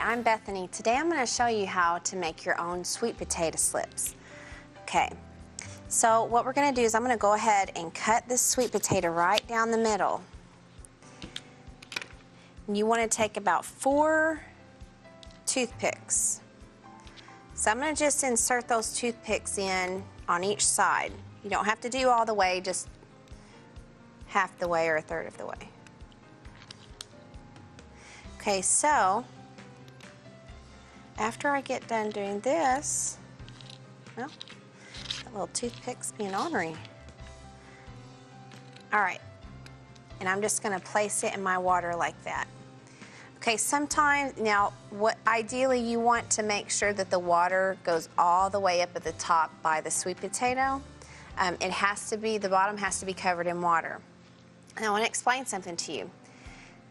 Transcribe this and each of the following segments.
I'm Bethany. Today I'm going to show you how to make your own sweet potato slips. Okay, so what we're going to do is I'm going to go ahead and cut this sweet potato right down the middle. And you want to take about 4 toothpicks. So I'm going to just insert those toothpicks in on each side. You don't have to do all the way, just half the way or a third of the way. Okay, so after I get done doing this, well, that little toothpick's being ornery. All right, and I'm just going to place it in my water like that. Okay, sometimes, now, what ideally you want to make sure that the water goes all the way up at the top by the sweet potato. It has to be, the bottom has to be covered in water. And I want to explain something to you.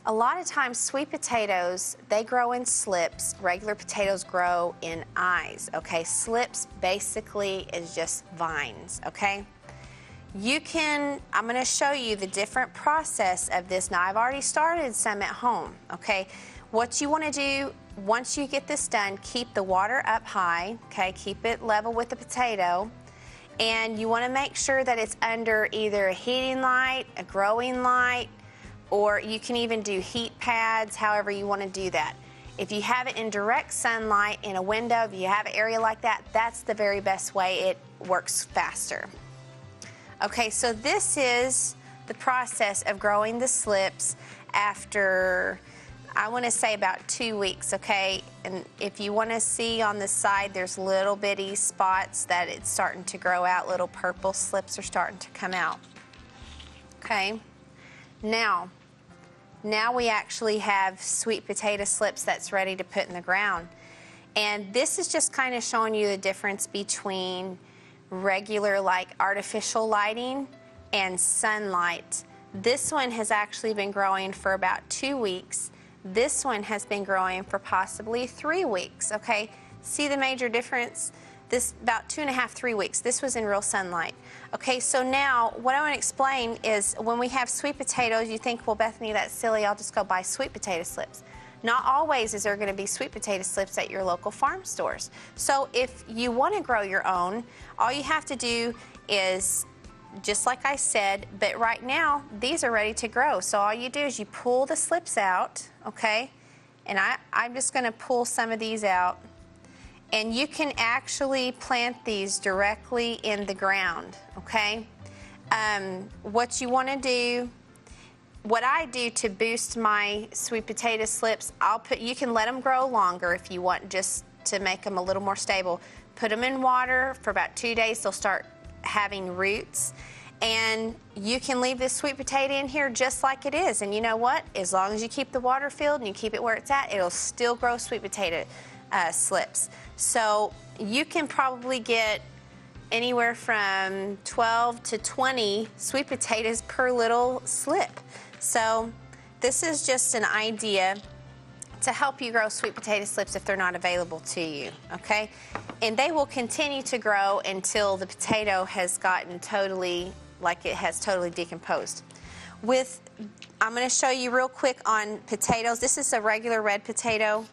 A lot of times sweet potatoes, they grow in slips. Regular potatoes grow in eyes, okay? Slips basically is just vines, okay? You can, I'm going to show you the different process of this. Now, I've already started some at home, okay? What you want to do, once you get this done, keep the water up high, okay? Keep it level with the potato. And you want to make sure that it's under either a heating light, a growing light, or you can even do heat pads, however you want to do that. If you have it in direct sunlight in a window, if you have an area like that, that's the very best way. It works faster. Okay, so this is the process of growing the slips after, I want to say about 2 weeks, okay? And if you want to see on the side, there's little bitty spots that it's starting to grow out, little purple slips are starting to come out. Okay, now we actually have sweet potato slips that's ready to put in the ground. And this is just kind of showing you the difference between regular, like artificial lighting and sunlight. This one has actually been growing for about 2 weeks. This one has been growing for possibly 3 weeks, okay? See the major difference? This about 2.5, 3 weeks. This was in real sunlight. Okay, so now what I want to explain is when we have sweet potatoes, you think, well, Bethany, that's silly, I'll just go buy sweet potato slips. Not always is there going to be sweet potato slips at your local farm stores. So if you want to grow your own, all you have to do is, just like I said, but right now, these are ready to grow. So all you do is you pull the slips out, okay? And I'm just going to pull some of these out. And you can actually plant these directly in the ground, okay? What you want to do, what I do to boost my sweet potato slips, you can let them grow longer if you want, just to make them a little more stable. Put them in water for about 2 days, they'll start having roots. And you can leave this sweet potato in here just like it is. And you know what? As long as you keep the water filled and you keep it where it's at, it'll still grow sweet potato slips. So you can probably get anywhere from 12 to 20 sweet potatoes per little slip. So this is just an idea to help you grow sweet potato slips if they're not available to you, okay? And they will continue to grow until the potato has gotten totally, like it has totally decomposed. I'm going to show you real quick on potatoes. This is a regular red potato.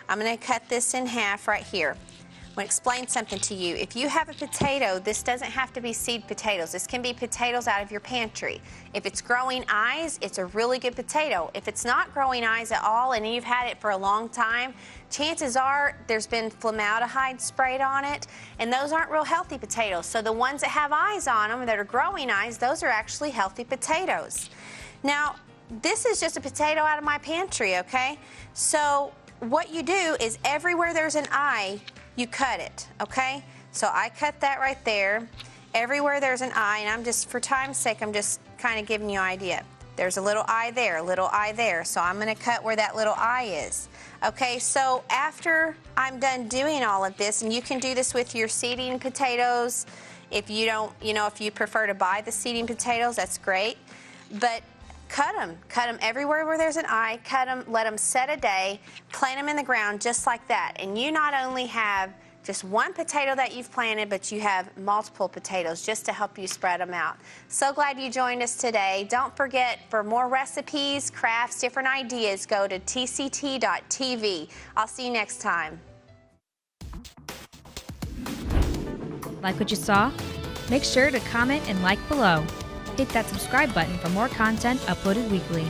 I'm going to cut this in half right here. I'm going to explain something to you. If you have a potato, this doesn't have to be seed potatoes. This can be potatoes out of your pantry. If it's growing eyes, it's a really good potato. If it's not growing eyes at all and you've had it for a long time, chances are there's been formaldehyde sprayed on it, and those aren't real healthy potatoes. So the ones that have eyes on them that are growing eyes, those are actually healthy potatoes. Now, this is just a potato out of my pantry, okay? So what you do is everywhere there's an eye, you cut it, okay? So I cut that right there. Everywhere there's an eye, and I'm just, for time's sake, I'm just kind of giving you an idea. There's a little eye there, a little eye there. So I'm going to cut where that little eye is. Okay, so after I'm done doing all of this, and you can do this with your seeding potatoes. If you don't, if you prefer to buy the seeding potatoes, that's great. But cut them everywhere where there's an eye, cut them, let them set a day, plant them in the ground just like that. And you not only have just one potato that you've planted, but you have multiple potatoes just to help you spread them out. So glad you joined us today. Don't forget, for more recipes, crafts, different ideas, go to tct.tv. I'll see you next time. Like what you saw? Make sure to comment and like below. Hit that subscribe button for more content uploaded weekly.